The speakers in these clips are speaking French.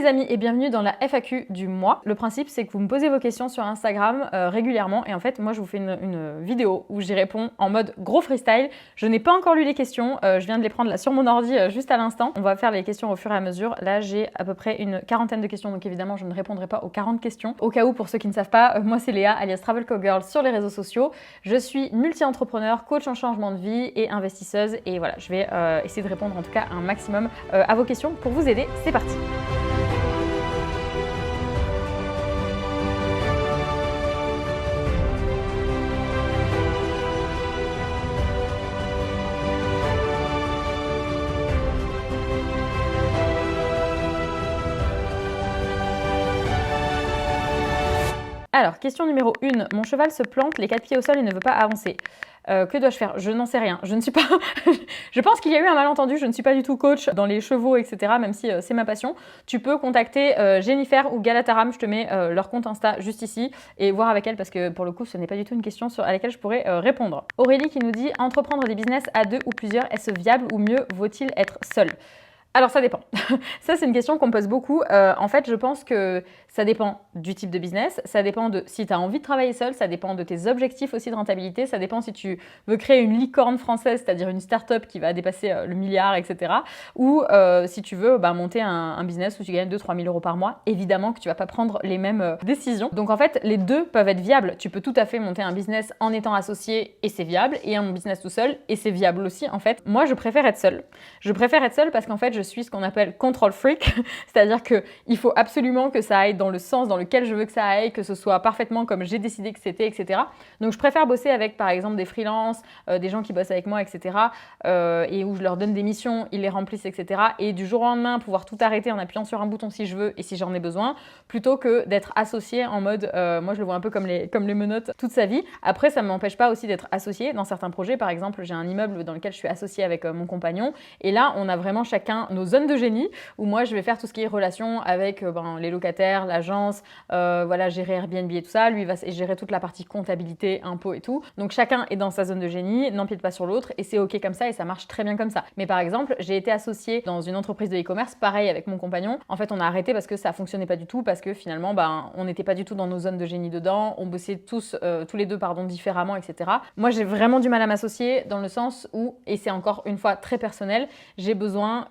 les amis et bienvenue dans la FAQ du mois. Le principe c'est que vous me posez vos questions sur Instagram régulièrement et en fait moi je vous fais une vidéo où j'y réponds en mode gros freestyle. Je n'ai pas encore lu les questions, je viens de les prendre là sur mon ordi juste à l'instant. On va faire les questions au fur et à mesure. Là j'ai à peu près une quarantaine de questions donc évidemment je ne répondrai pas aux 40 questions. Au cas où pour ceux qui ne savent pas, moi c'est Léa alias Travel Cowgirl sur les réseaux sociaux. Je suis multi-entrepreneur, coach en changement de vie et investisseuse et voilà je vais essayer de répondre en tout cas un maximum à vos questions pour vous aider. C'est parti. Alors, question numéro 1. Mon cheval se plante les 4 pieds au sol et ne veut pas avancer. Que dois-je faire? Je n'en sais rien. Je ne suis pas... je pense qu'il y a eu un malentendu. Je ne suis pas du tout coach dans les chevaux, etc. Même si c'est ma passion. Tu peux contacter Jennifer ou Galataram. Je te mets leur compte Insta juste ici et voir avec elle parce que pour le coup, ce n'est pas du tout une question à laquelle je pourrais répondre. Aurélie qui nous dit « Entreprendre des business à 2 ou plusieurs, est-ce viable ou mieux vaut-il être seul ?» Alors ça dépend. Ça c'est une question qu'on me pose beaucoup. En fait je pense que ça dépend du type de business, ça dépend de si tu as envie de travailler seul, ça dépend de tes objectifs aussi de rentabilité, ça dépend si tu veux créer une licorne française, c'est-à-dire une start-up qui va dépasser le milliard, etc. Ou si tu veux monter un business où tu gagnes 2-3 000 € par mois, évidemment que tu vas pas prendre les mêmes décisions. Donc en fait les deux peuvent être viables. Tu peux tout à fait monter un business en étant associé et c'est viable, et un business tout seul et c'est viable aussi en fait. Moi je préfère être seule. Je préfère être seule parce qu'en fait je suis ce qu'on appelle control freak, c'est-à-dire qu'il faut absolument que ça aille dans le sens dans lequel je veux que ça aille, que ce soit parfaitement comme j'ai décidé que c'était, etc. Donc je préfère bosser avec par exemple des freelances, des gens qui bossent avec moi, etc. Et où je leur donne des missions, ils les remplissent, etc. Et du jour au lendemain pouvoir tout arrêter en appuyant sur un bouton si je veux et si j'en ai besoin, plutôt que d'être associé en mode, moi je le vois un peu comme les menottes toute sa vie. Après ça ne m'empêche pas aussi d'être associé dans certains projets. Par exemple j'ai un immeuble dans lequel je suis associée avec mon compagnon et là on a vraiment chacun nos zones de génie où moi je vais faire tout ce qui est relation avec les locataires, l'agence, voilà, gérer Airbnb et tout ça. Lui va gérer toute la partie comptabilité, impôts et tout. Donc chacun est dans sa zone de génie, n'empiète pas sur l'autre et c'est ok comme ça et ça marche très bien comme ça. Mais par exemple, j'ai été associée dans une entreprise de e-commerce, pareil avec mon compagnon. En fait, on a arrêté parce que ça fonctionnait pas du tout, parce que finalement, on n'était pas du tout dans nos zones de génie dedans. On bossait tous les deux, différemment, etc. Moi, j'ai vraiment du mal à m'associer dans le sens où, et c'est encore une fois très personnel, j'ai besoin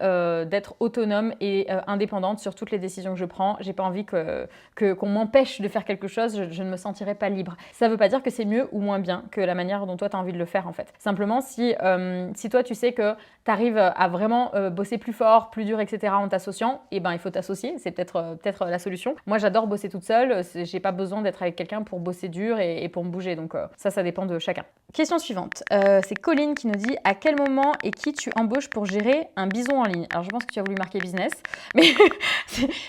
d'être autonome et indépendante sur toutes les décisions que je prends. J'ai pas envie qu'on m'empêche de faire quelque chose, je ne me sentirais pas libre. Ça veut pas dire que c'est mieux ou moins bien que la manière dont toi tu as envie de le faire en fait. Simplement si toi tu sais que tu arrives à vraiment bosser plus fort, plus dur, etc. en t'associant, et il faut t'associer, c'est peut-être la solution. Moi j'adore bosser toute seule, j'ai pas besoin d'être avec quelqu'un pour bosser dur et pour me bouger, donc ça dépend de chacun. Question suivante, c'est Colline qui nous dit « À quel moment et qui tu embauches pour gérer un bison en ligne ?» Alors je pense que tu as voulu marquer business, mais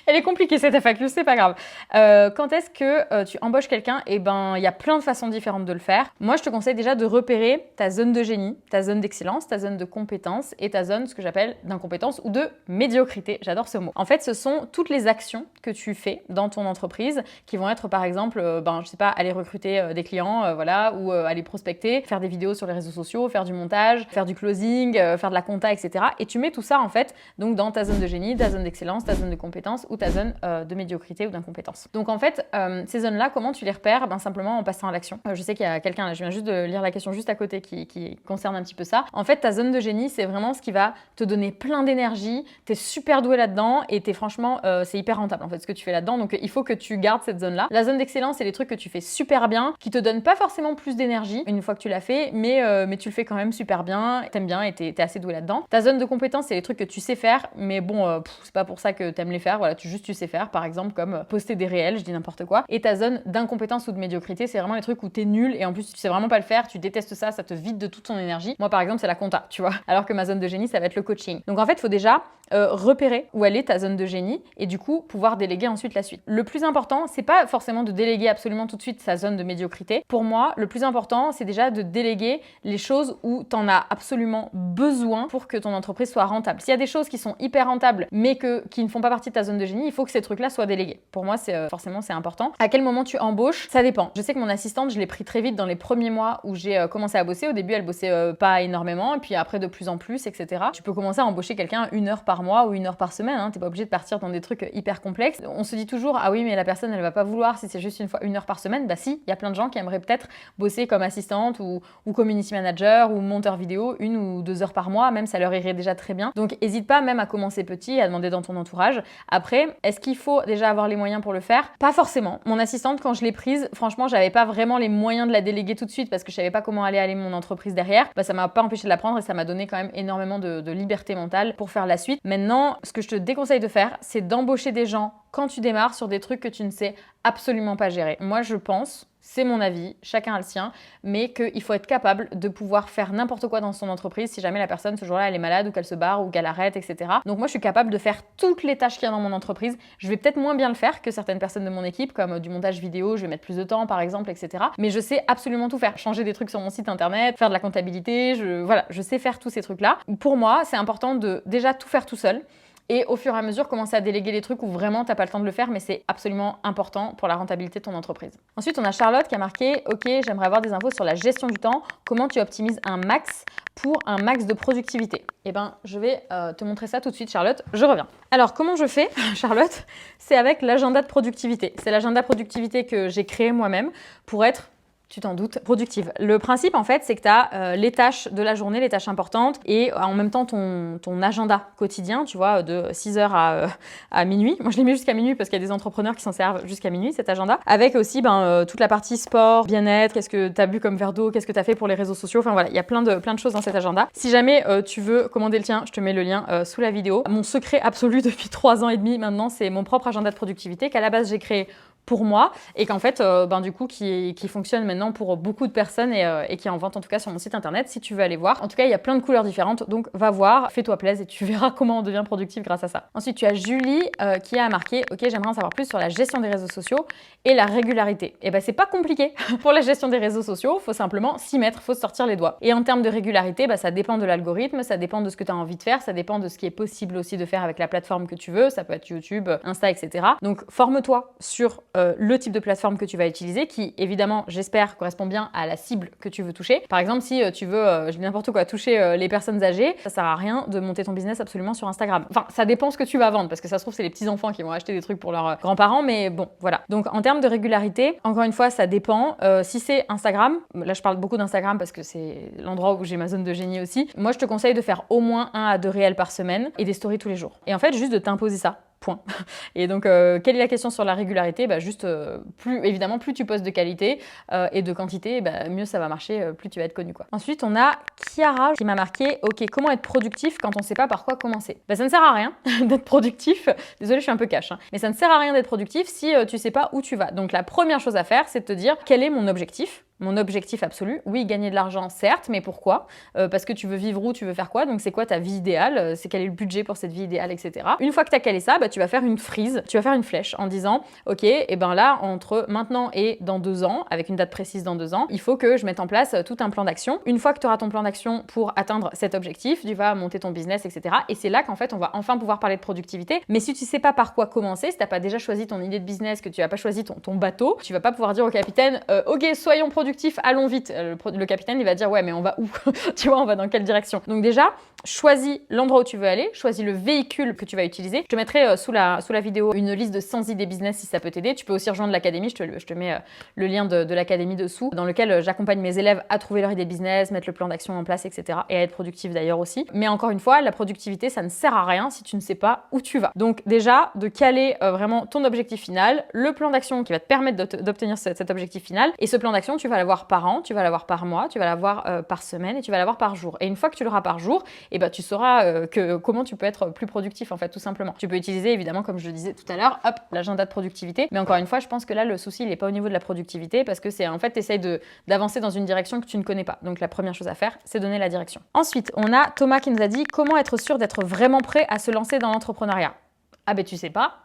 elle est compliquée cette FAQ, c'est pas grave. Quand est-ce que tu embauches quelqu'un? Il y a plein de façons différentes de le faire. Moi, je te conseille déjà de repérer ta zone de génie, ta zone d'excellence, ta zone de compétence et ta zone, ce que j'appelle d'incompétence ou de médiocrité. J'adore ce mot. En fait, ce sont toutes les actions que tu fais dans ton entreprise qui vont être, par exemple, je sais pas, aller recruter des clients, voilà, ou aller prospecter, faire des vidéos sur les réseaux sociaux, faire du montage, faire du closing, faire de la compta, etc. Et tu mets tout ça, en fait, donc dans ta zone de génie, ta zone d'excellence, ta zone de compétence ou ta zone de médiocrité ou d'incompétence. Donc en fait, ces zones-là, comment tu les repères? Simplement en passant à l'action. Je sais qu'il y a quelqu'un, là, je viens juste de lire la question juste à côté qui concerne un petit peu ça. En fait, ta zone de génie, c'est vraiment ce qui va te donner plein d'énergie, t'es super doué là-dedans et t'es franchement, c'est hyper rentable en fait ce que tu fais là-dedans. Donc il faut que tu gardes cette zone-là. La zone d'excellence, c'est les trucs que tu fais super bien, qui te donnent pas forcément plus d'énergie une fois que tu l'as fait, mais tu le fais quand même super bien, t'aimes bien et t'es assez doué là-dedans. Ta zone de compétence, c'est les trucs que tu sais faire, mais bon, c'est pas pour ça que t'aimes les faire. Voilà, tu sais faire, par exemple, comme poster des réels, je dis n'importe quoi. Et ta zone d'incompétence ou de médiocrité, c'est vraiment les trucs où t'es nul et en plus tu sais vraiment pas le faire, tu détestes ça, ça te vide de toute ton énergie. Moi, par exemple, c'est la compta, tu vois. Alors que ma zone de génie, ça va être le coaching. Donc en fait, il faut déjà repérer où elle est ta zone de génie et du coup pouvoir déléguer ensuite la suite. Le plus important, c'est pas forcément de déléguer absolument tout de suite sa zone de médiocrité. Pour moi, le plus important, c'est déjà de déléguer les choses où t'en as absolument besoin pour que ton entreprise soit rentable. S'il y a des choses choses qui sont hyper rentables, mais qui ne font pas partie de ta zone de génie, il faut que ces trucs-là soient délégués. Pour moi, forcément, c'est important. À quel moment tu embauches? Ça dépend. Je sais que mon assistante, je l'ai pris très vite dans les premiers mois où j'ai commencé à bosser. Au début, elle bossait pas énormément, et puis après, de plus en plus, etc. Tu peux commencer à embaucher quelqu'un 1 heure par mois ou 1 heure par semaine. Hein. T'es pas obligé de partir dans des trucs hyper complexes. On se dit toujours, ah oui, mais la personne, elle va pas vouloir si c'est juste 1 heure par semaine. Bah si, il y a plein de gens qui aimeraient peut-être bosser comme assistante ou community manager ou monteur vidéo 1 ou 2 heures par mois, même ça leur irait déjà très bien. Donc n'hésite pas même à commencer petit, à demander dans ton entourage. Après, est-ce qu'il faut déjà avoir les moyens pour le faire? Pas forcément. Mon assistante, quand je l'ai prise, franchement, j'avais pas vraiment les moyens de la déléguer tout de suite parce que je savais pas comment aller mon entreprise derrière. Bah, ça m'a pas empêché de la prendre et ça m'a donné quand même énormément de liberté mentale pour faire la suite. Maintenant, ce que je te déconseille de faire, c'est d'embaucher des gens quand tu démarres sur des trucs que tu ne sais absolument pas gérer. Moi, je pense, c'est mon avis, chacun a le sien, mais qu'il faut être capable de pouvoir faire n'importe quoi dans son entreprise si jamais la personne, ce jour-là, elle est malade ou qu'elle se barre ou qu'elle arrête, etc. Donc moi, je suis capable de faire toutes les tâches qu'il y a dans mon entreprise. Je vais peut-être moins bien le faire que certaines personnes de mon équipe, comme du montage vidéo, je vais mettre plus de temps, par exemple, etc. Mais je sais absolument tout faire. Changer des trucs sur mon site internet, faire de la comptabilité, voilà, je sais faire tous ces trucs-là. Pour moi, c'est important de déjà tout faire tout seul. Et au fur et à mesure, commencer à déléguer les trucs où vraiment t'as pas le temps de le faire, mais c'est absolument important pour la rentabilité de ton entreprise. Ensuite, on a Charlotte qui a marqué « Ok, j'aimerais avoir des infos sur la gestion du temps. Comment tu optimises un max pour un max de productivité ?» Eh ben, je vais te montrer ça tout de suite, Charlotte. Je reviens. Alors, comment je fais, Charlotte? C'est avec l'agenda de productivité. C'est l'agenda productivité que j'ai créé moi-même pour être, tu t'en doutes, productive. Le principe, en fait, c'est que tu as les tâches de la journée, les tâches importantes, et en même temps ton agenda quotidien, tu vois, de 6h à minuit. Moi, je l'ai mis jusqu'à minuit parce qu'il y a des entrepreneurs qui s'en servent jusqu'à minuit, cet agenda. Avec aussi toute la partie sport, bien-être, qu'est-ce que tu as bu comme verre d'eau, qu'est-ce que tu as fait pour les réseaux sociaux. Enfin voilà, il y a plein de choses dans cet agenda. Si jamais tu veux commander le tien, je te mets le lien sous la vidéo. Mon secret absolu depuis 3 ans et demi maintenant, c'est mon propre agenda de productivité qu'à la base, j'ai créé pour moi et qu'en fait du coup qui fonctionne maintenant pour beaucoup de personnes et qui est en vente en tout cas sur mon site internet si tu veux aller voir. En tout cas, il y a plein de couleurs différentes, donc va voir, fais-toi plaisir et tu verras comment on devient productif grâce à ça. Ensuite, tu as Julie qui a marqué « Ok, j'aimerais en savoir plus sur la gestion des réseaux sociaux et la régularité. » Et ben c'est pas compliqué. Pour la gestion des réseaux sociaux, faut simplement s'y mettre, faut se sortir les doigts. Et en termes de régularité, ça dépend de l'algorithme, ça dépend de ce que tu as envie de faire, ça dépend de ce qui est possible aussi de faire avec la plateforme que tu veux, ça peut être YouTube, Insta, etc. Donc forme-toi sur le type de plateforme que tu vas utiliser qui, évidemment, j'espère, correspond bien à la cible que tu veux toucher. Par exemple, si tu veux, je dis n'importe quoi, toucher les personnes âgées, ça sert à rien de monter ton business absolument sur Instagram. Enfin, ça dépend ce que tu vas vendre, parce que ça se trouve, c'est les petits-enfants qui vont acheter des trucs pour leurs grands-parents, mais bon, voilà. Donc, en termes de régularité, encore une fois, ça dépend. Si c'est Instagram, là, je parle beaucoup d'Instagram parce que c'est l'endroit où j'ai ma zone de génie aussi. Moi, je te conseille de faire au moins 1 à 2 réels par semaine et des stories tous les jours. Et en fait, juste de t'imposer ça. Point. Et donc, quelle est la question sur la régularité? Juste, évidemment, plus tu postes de qualité et de quantité, mieux ça va marcher, plus tu vas être connu, quoi. Ensuite, on a Chiara qui m'a marqué « Ok, comment être productif quand on ne sait pas par quoi commencer ?» Ça ne sert à rien d'être productif. Désolée, je suis un peu cash, hein. Mais ça ne sert à rien d'être productif si tu sais pas où tu vas. Donc, la première chose à faire, c'est de te dire quel est mon objectif. Mon objectif absolu, oui, gagner de l'argent, certes, mais pourquoi? Parce que tu veux vivre où, tu veux faire quoi? Donc c'est quoi ta vie idéale? C'est quel est le budget pour cette vie idéale, etc. Une fois que tu as calé ça, tu vas faire une frise, tu vas faire une flèche en disant ok, et là, entre maintenant et dans 2 ans, avec une date précise dans 2 ans, il faut que je mette en place tout un plan d'action. Une fois que tu auras ton plan d'action pour atteindre cet objectif, tu vas monter ton business, etc. Et c'est là qu'en fait, on va enfin pouvoir parler de productivité. Mais si tu sais pas par quoi commencer, si tu n'as pas déjà choisi ton idée de business, que tu n'as pas choisi ton bateau, tu vas pas pouvoir dire au capitaine ok, soyons productifs, allons vite. Le capitaine, il va dire ouais, mais on va où? Tu vois, on va dans quelle direction? Donc déjà, choisis l'endroit où tu veux aller, choisis le véhicule que tu vas utiliser. Je te mettrai sous la vidéo une liste de 100 idées business si ça peut t'aider. Tu peux aussi rejoindre l'académie, je te mets le lien de l'académie dessous, dans lequel j'accompagne mes élèves à trouver leur idée business, mettre le plan d'action en place, etc. et à être productif d'ailleurs aussi. Mais encore une fois, la productivité, ça ne sert à rien si tu ne sais pas où tu vas. Donc déjà, de caler vraiment ton objectif final, le plan d'action qui va te permettre d'obtenir cet objectif final. Et ce plan d'action, tu vas l'avoir par an, tu vas l'avoir par mois, tu vas l'avoir par semaine et tu vas l'avoir par jour. Et une fois que tu l'auras par jour, tu sauras comment tu peux être plus productif en fait, tout simplement. Tu peux utiliser évidemment, comme je le disais tout à l'heure, l'agenda de productivité. Mais encore une fois, je pense que là, le souci, il n'est pas au niveau de la productivité parce que c'est en fait, tu essayes d'avancer dans une direction que tu ne connais pas. Donc la première chose à faire, c'est donner la direction. Ensuite, on a Thomas qui nous a dit comment être sûr d'être vraiment prêt à se lancer dans l'entrepreneuriat. Ah tu sais pas.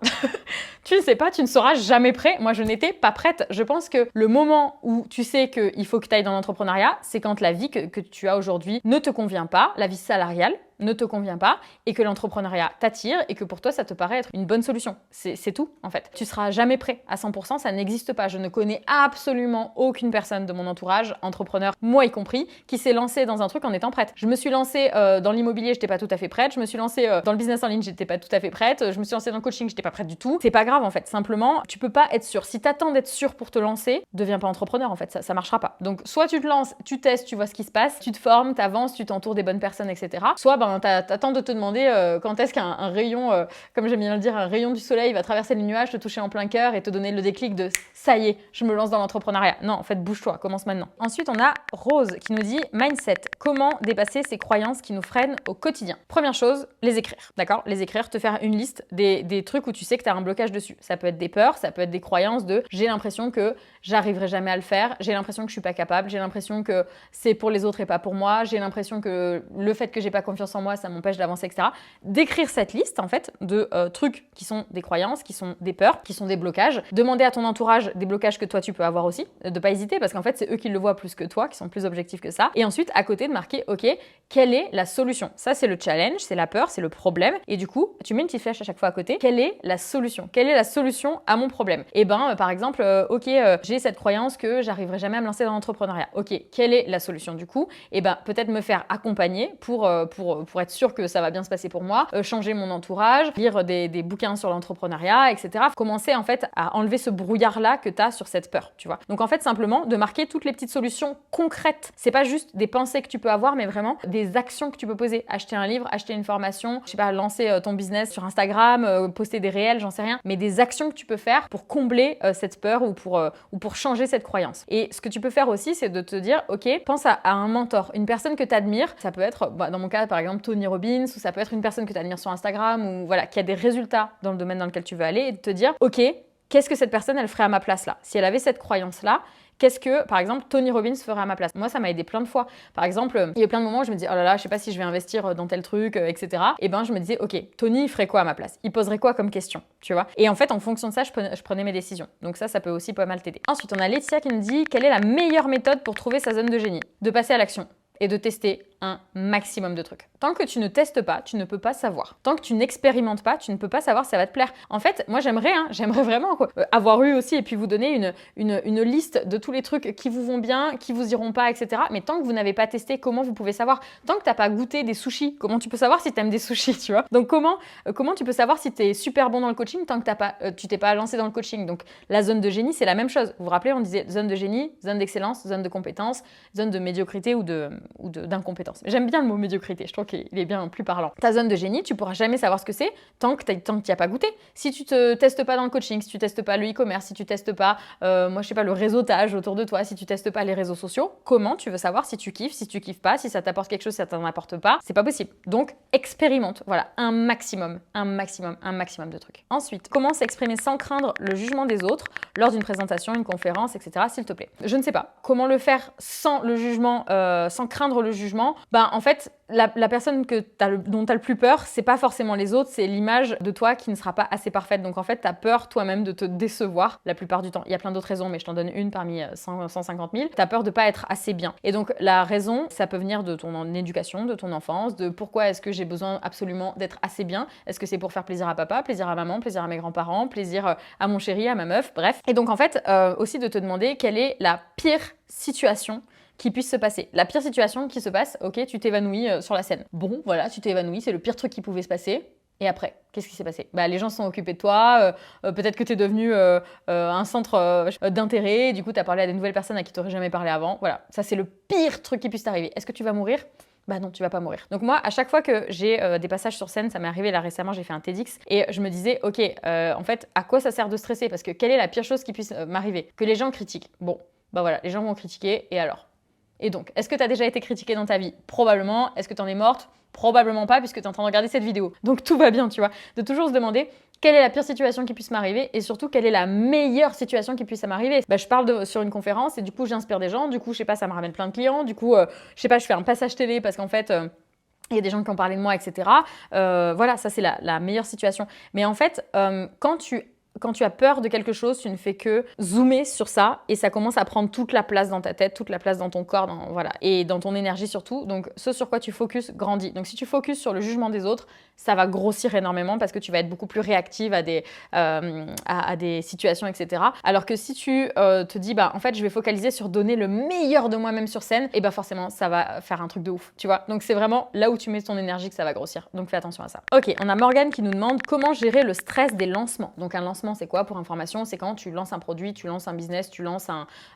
Tu ne sais pas, tu ne seras jamais prêt. Moi, je n'étais pas prête. Je pense que le moment où tu sais qu'il faut que tu ailles dans l'entrepreneuriat, c'est quand la vie que tu as aujourd'hui ne te convient pas, la vie salariale. ne te convient pas et que l'entrepreneuriat t'attire et que pour toi, ça te paraît être une bonne solution. C'est tout, en fait. Tu seras jamais prêt à 100%, ça n'existe pas. Je ne connais absolument aucune personne de mon entourage, entrepreneur, moi y compris, qui s'est lancée dans un truc en étant prête. Je me suis lancée dans l'immobilier, j'étais pas tout à fait prête. Je me suis lancée dans le business en ligne, j'étais pas tout à fait prête. Je me suis lancée dans le coaching, j'étais pas prête du tout. C'est pas grave, en fait. Simplement, tu peux pas être sûr. Si t'attends d'être sûr pour te lancer, deviens pas entrepreneur, en fait. Ça marchera pas. Donc, soit tu te lances, tu testes, tu vois ce qui se passe, tu te formes, t'avances, tu t'entoures des bonnes personnes, etc. Soit, t'attends de te demander quand est-ce qu'un rayon, comme j'aime bien le dire, un rayon du soleil va traverser les nuages, te toucher en plein cœur et te donner le déclic de ça y est, je me lance dans l'entrepreneuriat. Non, en fait, bouge-toi, commence maintenant. Ensuite, on a Rose qui nous dit mindset. Comment dépasser ces croyances qui nous freinent au quotidien? Première chose, les écrire. D'accord? Les écrire, te faire une liste des trucs où tu sais que tu as un blocage dessus. Ça peut être des peurs, ça peut être des croyances de j'ai l'impression que j'arriverai jamais à le faire, j'ai l'impression que je suis pas capable, j'ai l'impression que c'est pour les autres et pas pour moi, j'ai l'impression que le fait que j'ai pas confiance en moi, ça m'empêche d'avancer, etc. D'écrire cette liste, en fait, de trucs qui sont des croyances, qui sont des peurs, qui sont des blocages. Demander à ton entourage des blocages que toi tu peux avoir aussi, de pas hésiter parce qu'en fait c'est eux qui le voient plus que toi, qui sont plus objectifs que ça. Et ensuite à côté de marquer ok, quelle est la solution? Ça c'est le challenge, c'est la peur, c'est le problème. Et du coup tu mets une petite flèche à chaque fois à côté. Quelle est la solution? Quelle est la solution à mon problème? Et par exemple j'ai cette croyance que j'arriverai jamais à me lancer dans l'entrepreneuriat. Ok, quelle est la solution du coup? Et peut-être me faire accompagner pour être sûr que ça va bien se passer pour moi, changer mon entourage, lire des bouquins sur l'entrepreneuriat, etc. Commencer en fait à enlever ce brouillard-là que tu as sur cette peur, tu vois. Donc en fait simplement de marquer toutes les petites solutions concrètes. C'est pas juste des pensées que tu peux avoir, mais vraiment des actions que tu peux poser. Acheter un livre, acheter une formation, je sais pas, lancer ton business sur Instagram, poster des réels, j'en sais rien, mais des actions que tu peux faire pour combler cette peur ou pour changer cette croyance. Et ce que tu peux faire aussi, c'est de te dire, ok, pense à un mentor, une personne que tu admires. Ça peut être, dans mon cas par exemple, Tony Robbins, ou ça peut être une personne que tu admires sur Instagram, ou voilà, qui a des résultats dans le domaine dans lequel tu veux aller, et de te dire, ok, qu'est-ce que cette personne, elle ferait à ma place là? Si elle avait cette croyance-là, qu'est-ce que, par exemple, Tony Robbins ferait à ma place? Moi, ça m'a aidé plein de fois. Par exemple, il y a plein de moments où je me dis, oh là là, je sais pas si je vais investir dans tel truc, etc. Et je me disais, ok, Tony, il ferait quoi à ma place? Il poserait quoi comme question, tu vois? Et en fait, en fonction de ça, je prenais mes décisions. Donc ça peut aussi pas mal t'aider. Ensuite, on a Laetitia qui nous dit, quelle est la meilleure méthode pour trouver sa zone de génie? De passer à l'action et de tester un maximum de trucs. Tant que tu ne testes pas, tu ne peux pas savoir. Tant que tu n'expérimentes pas, tu ne peux pas savoir si ça va te plaire. En fait, moi j'aimerais vraiment avoir eu aussi et puis vous donner une liste de tous les trucs qui vous vont bien, qui vous iront pas, etc. Mais tant que vous n'avez pas testé, comment vous pouvez savoir? Tant que tu n'as pas goûté des sushis, comment tu peux savoir si tu aimes des sushis, tu vois? Donc comment tu peux savoir si tu es super bon dans le coaching tant que tu t'es pas lancé dans le coaching? Donc la zone de génie, c'est la même chose. Vous vous rappelez, on disait zone de génie, zone d'excellence, zone de compétence, zone de médiocrité ou d'incompétence. J'aime bien le mot médiocrité, je trouve qu'il est bien plus parlant. Ta zone de génie, tu pourras jamais savoir ce que c'est tant que tu n'y as pas goûté. Si tu te testes pas dans le coaching, si tu testes pas le e-commerce, si tu testes pas, moi je sais pas, le réseautage autour de toi, si tu testes pas les réseaux sociaux, comment tu veux savoir si tu kiffes pas, si ça t'apporte quelque chose, si ça t'en apporte pas? C'est pas possible. Donc expérimente, voilà, un maximum de trucs. Ensuite, comment s'exprimer sans craindre le jugement des autres lors d'une présentation, une conférence, etc. s'il te plaît. Je ne sais pas comment le faire sans le jugement, sans craindre le jugement. En fait, la personne dont tu as le plus peur, c'est pas forcément les autres, c'est l'image de toi qui ne sera pas assez parfaite. Donc en fait, tu as peur toi-même de te décevoir la plupart du temps. Il y a plein d'autres raisons, mais je t'en donne une parmi 150 000. Tu as peur de pas être assez bien. Et donc la raison, ça peut venir de ton éducation, de ton enfance, de pourquoi est-ce que j'ai besoin absolument d'être assez bien? Est-ce que c'est pour faire plaisir à papa, plaisir à maman, plaisir à mes grands-parents, plaisir à mon chéri, à ma meuf, bref. Et donc en fait, aussi de te demander quelle est la pire situation qui puisse se passer. La pire situation qui se passe, ok, tu t'évanouis sur la scène. Bon, voilà, tu t'évanouis, c'est le pire truc qui pouvait se passer. Et après, qu'est-ce qui s'est passé? Les gens se sont occupés de toi, peut-être que tu es devenu un centre d'intérêt, du coup tu as parlé à des nouvelles personnes à qui tu n'aurais jamais parlé avant. Voilà, ça c'est le pire truc qui puisse t'arriver. Est-ce que tu vas mourir? Non, tu vas pas mourir. Donc moi, à chaque fois que j'ai des passages sur scène, ça m'est arrivé là récemment, j'ai fait un TEDx et je me disais, ok, en fait, à quoi ça sert de stresser? Parce que quelle est la pire chose qui puisse m'arriver? Que les gens critiquent. Bon, voilà, les gens vont critiquer et alors? Et donc, est-ce que tu as déjà été critiquée dans ta vie? Probablement. Est-ce que tu en es morte? Probablement pas, puisque tu es en train de regarder cette vidéo. Donc tout va bien, tu vois. De toujours se demander quelle est la pire situation qui puisse m'arriver et surtout quelle est la meilleure situation qui puisse m'arriver. Je parle sur une conférence et du coup j'inspire des gens, du coup je sais pas, ça me ramène plein de clients, du coup je sais pas, je fais un passage télé parce qu'en fait il y a des gens qui ont parlé de moi, etc. Voilà, ça c'est la meilleure situation. Mais en fait, quand tu quand tu as peur de quelque chose, tu ne fais que zoomer sur ça et ça commence à prendre toute la place dans ta tête, toute la place dans ton corps, voilà, et dans ton énergie surtout. Donc, ce sur quoi tu focuses grandit. Donc, si tu focuses sur le jugement des autres, ça va grossir énormément parce que tu vas être beaucoup plus réactive à des situations, etc. Alors que si tu te dis, en fait, je vais focaliser sur donner le meilleur de moi-même sur scène, et forcément, ça va faire un truc de ouf, tu vois. Donc, c'est vraiment là où tu mets ton énergie que ça va grossir. Donc, fais attention à ça. Ok, on a Morgane qui nous demande comment gérer le stress des lancements. Donc, un lancement, c'est quoi pour information? C'est quand tu lances un produit, tu lances un business, tu lances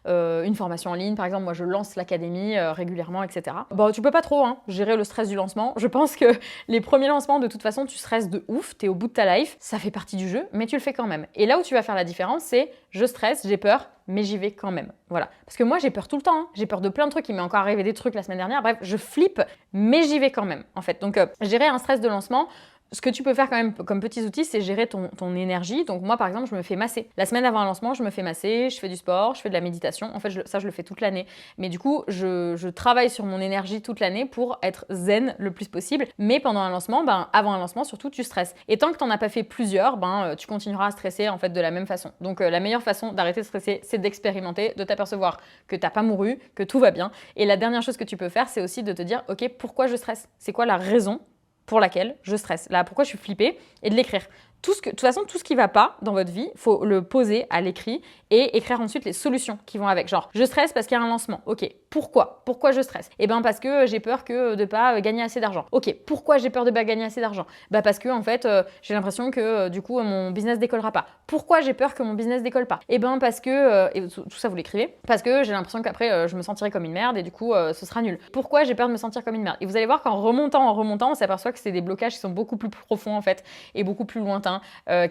une formation en ligne. Par exemple, moi, je lance l'académie régulièrement, etc. Bon, tu peux pas trop gérer le stress du lancement. Je pense que les premiers lancements, de toute façon, tu stresses de ouf, t'es au bout de ta life, ça fait partie du jeu, mais tu le fais quand même. Et là où tu vas faire la différence, c'est je stresse, j'ai peur, mais j'y vais quand même. Voilà. Parce que moi, j'ai peur tout le temps. J'ai peur de plein de trucs. Il m'est encore arrivé des trucs la semaine dernière. Bref, je flippe, mais j'y vais quand même, en fait. Donc, gérer un stress de lancement, ce que tu peux faire quand même comme petits outils, c'est gérer ton énergie. Donc moi, par exemple, je me fais masser. La semaine avant un lancement, je me fais masser, je fais du sport, je fais de la méditation. En fait, ça, je le fais toute l'année. Mais du coup, je travaille sur mon énergie toute l'année pour être zen le plus possible. Mais pendant un lancement, avant un lancement, surtout, tu stresses. Et tant que tu n'en as pas fait plusieurs, tu continueras à stresser en fait de la même façon. Donc la meilleure façon d'arrêter de stresser, c'est d'expérimenter, de t'apercevoir que tu n'as pas mouru, que tout va bien. Et la dernière chose que tu peux faire, c'est aussi de te dire, ok, pourquoi je stresse? C'est quoi la raison pour laquelle je stresse, là, pourquoi je suis flippée, et de l'écrire. De toute façon, tout ce qui ne va pas dans votre vie, il faut le poser à l'écrit et écrire ensuite les solutions qui vont avec. Genre, je stresse parce qu'il y a un lancement. Ok, pourquoi? Pourquoi je stresse? Parce que j'ai peur de ne pas gagner assez d'argent. Ok, pourquoi j'ai peur de ne pas gagner assez d'argent? Parce que, en fait, j'ai l'impression que, du coup, mon business décollera pas. Pourquoi j'ai peur que mon business décolle pas? Parce que, et tout ça, vous l'écrivez, parce que j'ai l'impression qu'après, je me sentirai comme une merde et du coup, ce sera nul. Pourquoi j'ai peur de me sentir comme une merde? Et vous allez voir qu'en remontant, on s'aperçoit que c'est des blocages qui sont beaucoup plus profonds, en fait, et beaucoup plus lointains.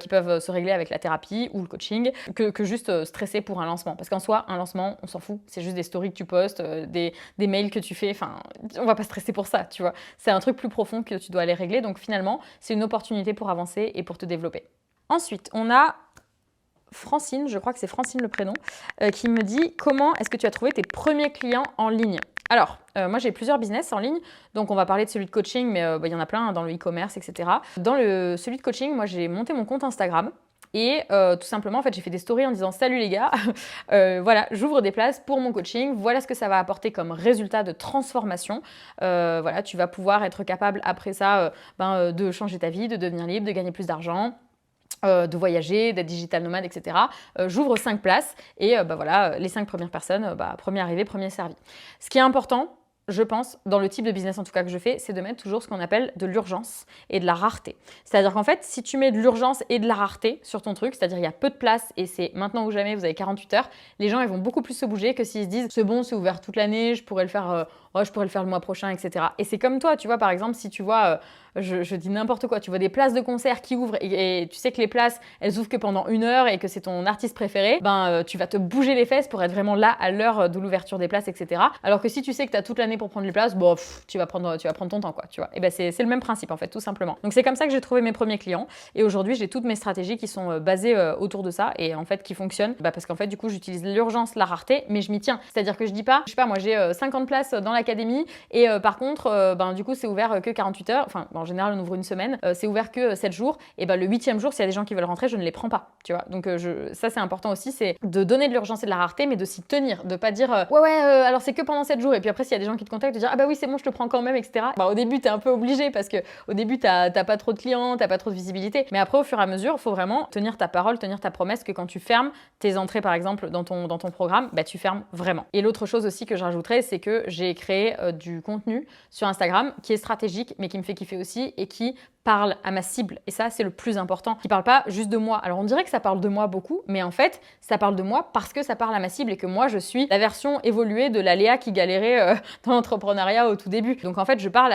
Qui peuvent se régler avec la thérapie ou le coaching que juste stresser pour un lancement. Parce qu'en soi, un lancement, on s'en fout. C'est juste des stories que tu postes, des mails que tu fais. Enfin, on va pas stresser pour ça, tu vois. C'est un truc plus profond que tu dois aller régler. Donc finalement, c'est une opportunité pour avancer et pour te développer. Ensuite, on a Francine, je crois que c'est Francine le prénom, qui me dit « Comment est-ce que tu as trouvé tes premiers clients en ligne ?» Alors, moi j'ai plusieurs business en ligne, donc on va parler de celui de coaching, mais il y en a plein dans le e-commerce, etc. Dans celui de coaching, moi j'ai monté mon compte Instagram et tout simplement en fait j'ai fait des stories en disant « Salut les gars, voilà, j'ouvre des places pour mon coaching, voilà ce que ça va apporter comme résultat de transformation. Voilà, tu vas pouvoir être capable après ça de changer ta vie, de devenir libre, de gagner plus d'argent. » De voyager, d'être digital nomade, etc. J'ouvre 5 places et voilà, les 5 premières personnes, premier arrivé, premier servi. Ce qui est important, je pense, dans le type de business en tout cas que je fais, c'est de mettre toujours ce qu'on appelle de l'urgence et de la rareté. C'est-à-dire qu'en fait, si tu mets de l'urgence et de la rareté sur ton truc, c'est-à-dire il y a peu de place et c'est maintenant ou jamais, vous avez 48 heures, les gens ils vont beaucoup plus se bouger que s'ils se disent c'est bon, c'est ouvert toute l'année, je pourrais le faire le mois prochain, etc. Et c'est comme toi, tu vois, par exemple, si tu vois, je dis n'importe quoi, tu vois des places de concert qui ouvrent et tu sais que les places, elles ouvrent que pendant 1 heure et que c'est ton artiste préféré, tu vas te bouger les fesses pour être vraiment là à l'heure de l'ouverture des places, etc. Alors que si tu sais que tu as toute l'année pour prendre les places, tu vas prendre ton temps, quoi, tu vois. Et c'est le même principe, en fait, tout simplement. Donc c'est comme ça que j'ai trouvé mes premiers clients et aujourd'hui, j'ai toutes mes stratégies qui sont basées autour de ça et en fait qui fonctionnent parce qu'en fait, du coup, j'utilise l'urgence, la rareté, mais je m'y tiens. C'est-à-dire que je dis pas, je sais pas, moi j'ai 50 places dans l'académie et par contre, du coup, c'est ouvert que 48 heures. Enfin, en général, on ouvre une semaine, c'est ouvert que 7 jours. Et le 8e jour, s'il y a des gens qui veulent rentrer, je ne les prends pas, tu vois. Donc ça, c'est important aussi, c'est de donner de l'urgence et de la rareté, mais de s'y tenir, de pas dire alors c'est que pendant 7 jours. Et puis après, s'il y a des gens qui te contactent, de dire ah bah oui, c'est bon, je te prends quand même, etc. Au début, t'es un peu obligé parce que au début, t'as pas trop de clients, t'as pas trop de visibilité. Mais après, au fur et à mesure, il faut vraiment tenir ta parole, tenir ta promesse que quand tu fermes tes entrées, par exemple, dans ton programme, tu fermes vraiment. Et l'autre chose aussi que je rajouterais, c'est que j'ai créé du contenu sur Instagram qui est stratégique, mais qui me fait kiffer aussi et qui parle à ma cible. Et ça, c'est le plus important. Qui parle pas juste de moi. Alors, on dirait que ça parle de moi beaucoup, mais en fait, ça parle de moi parce que ça parle à ma cible et que moi, je suis la version évoluée de la Léa qui galérait dans l'entrepreneuriat au tout début. Donc, en fait, je parle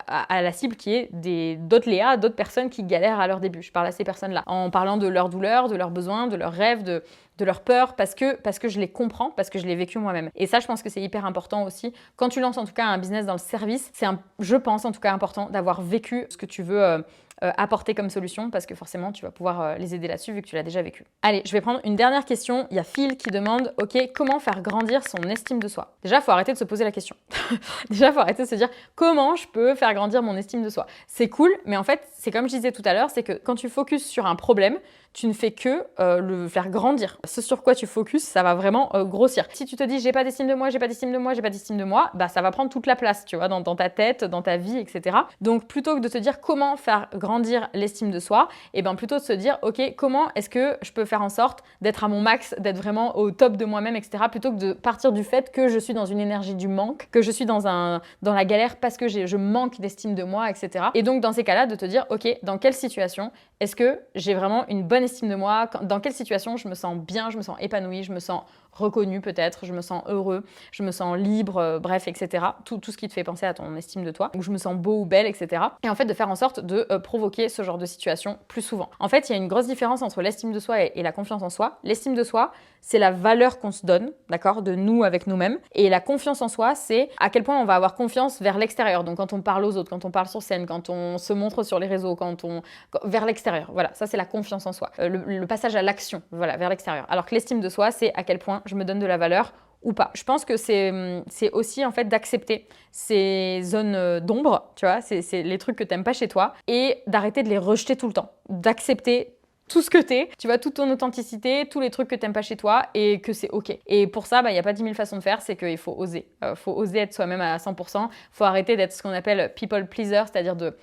à la cible qui est d'autres Léa, d'autres personnes qui galèrent à leur début. Je parle à ces personnes-là en parlant de leurs douleurs, de leurs besoins, de leurs rêves, de leur peur parce que je les comprends, parce que je l'ai vécu moi-même. Et ça, je pense que c'est hyper important aussi. Quand tu lances en tout cas un business dans le service, je pense en tout cas important d'avoir vécu ce que tu veux apporter comme solution parce que forcément, tu vas pouvoir les aider là-dessus vu que tu l'as déjà vécu. Allez, je vais prendre une dernière question. Il y a Phil qui demande, ok, comment faire grandir son estime de soi? Déjà, il faut arrêter de se poser la question. Déjà, il faut arrêter de se dire, comment je peux faire grandir mon estime de soi? C'est cool, mais en fait, c'est comme je disais tout à l'heure, c'est que quand tu focuses sur un problème, tu ne fais que le faire grandir. Ce sur quoi tu focuses, ça va vraiment grossir. Si tu te dis j'ai pas d'estime de moi, j'ai pas d'estime de moi, j'ai pas d'estime de moi, bah ça va prendre toute la place, tu vois, dans ta tête, dans ta vie, etc. Donc plutôt que de te dire comment faire grandir l'estime de soi, et ben plutôt de se dire ok, comment est-ce que je peux faire en sorte d'être à mon max, d'être vraiment au top de moi-même, etc. Plutôt que de partir du fait que je suis dans une énergie du manque, que je suis dans la galère parce que je manque d'estime de moi, etc. Et donc dans ces cas-là, de te dire ok, dans quelle situation est-ce que j'ai vraiment une bonne estime de moi? Dans quelle situation je me sens bien, je me sens épanouie, je me sens reconnue peut-être, je me sens heureux, je me sens libre, bref, etc. Tout ce qui te fait penser à ton estime de toi, ou je me sens beau ou belle, etc. Et en fait, de faire en sorte de provoquer ce genre de situation plus souvent. En fait, il y a une grosse différence entre l'estime de soi et la confiance en soi. L'estime de soi, c'est la valeur qu'on se donne, d'accord, de nous avec nous-mêmes. Et la confiance en soi, c'est à quel point on va avoir confiance vers l'extérieur. Donc quand on parle aux autres, quand on parle sur scène, quand on se montre sur les réseaux, vers l'extérieur. Voilà, ça c'est la confiance en soi. Le passage à l'action, voilà, vers l'extérieur. Alors que l'estime de soi, c'est à quel point je me donne de la valeur ou pas. Je pense que c'est aussi en fait d'accepter ces zones d'ombre, tu vois, c'est les trucs que t'aimes pas chez toi et d'arrêter de les rejeter tout le temps. D'accepter tout ce que t'es, tu vois, toute ton authenticité, tous les trucs que t'aimes pas chez toi et que c'est ok. Et pour ça, il n'y a pas 10 000 façons de faire, c'est qu'il faut oser. Faut oser être soi-même à 100%. Faut arrêter d'être ce qu'on appelle people pleaser, c'est-à-dire de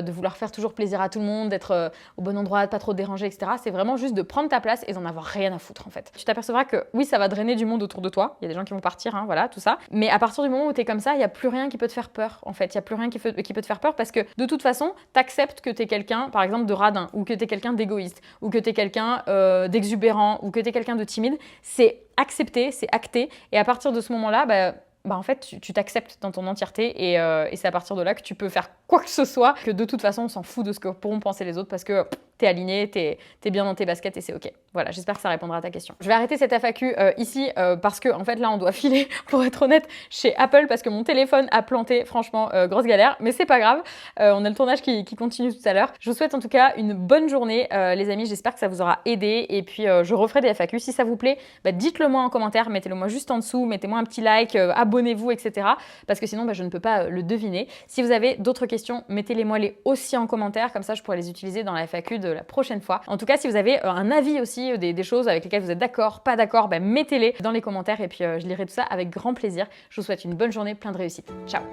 vouloir faire toujours plaisir à tout le monde, d'être au bon endroit, de pas trop te déranger, etc. C'est vraiment juste de prendre ta place et d'en avoir rien à foutre en fait. Tu t'apercevras que oui, ça va drainer du monde autour de toi. Il y a des gens qui vont partir, hein, voilà, tout ça. Mais à partir du moment où t'es comme ça, il n'y a plus rien qui peut te faire peur en fait. Il n'y a plus rien qui peut te faire peur parce que de toute façon, t'acceptes que t'es quelqu'un, par exemple, de radin ou que t'es quelqu'un d'égoïste ou que t'es quelqu'un d'exubérant ou que t'es quelqu'un de timide. C'est accepté, c'est acté. Et à partir de ce moment-là, en fait, tu t'acceptes dans ton entièreté et c'est à partir de là que tu peux faire quoi que ce soit, que de toute façon, on s'en fout de ce que pourront penser les autres parce que t'es aligné, t'es bien dans tes baskets et c'est ok. Voilà, j'espère que ça répondra à ta question. Je vais arrêter cette FAQ ici parce que en fait là, on doit filer, pour être honnête, chez Apple parce que mon téléphone a planté, franchement, grosse galère, mais c'est pas grave. On a le tournage qui continue tout à l'heure. Je vous souhaite en tout cas une bonne journée, les amis. J'espère que ça vous aura aidé et puis je referai des FAQ. Si ça vous plaît, dites-le moi en commentaire, mettez-le moi juste en dessous, mettez-moi un petit like, abonnez-vous, etc. Parce que sinon, je ne peux pas le deviner. Si vous avez d'autres questions, mettez-les-moi aussi en commentaire, comme ça je pourrai les utiliser dans la FAQ de la prochaine fois. En tout cas, si vous avez un avis aussi, des choses avec lesquelles vous êtes d'accord, pas d'accord, mettez-les dans les commentaires et puis je lirai tout ça avec grand plaisir. Je vous souhaite une bonne journée, plein de réussite. Ciao!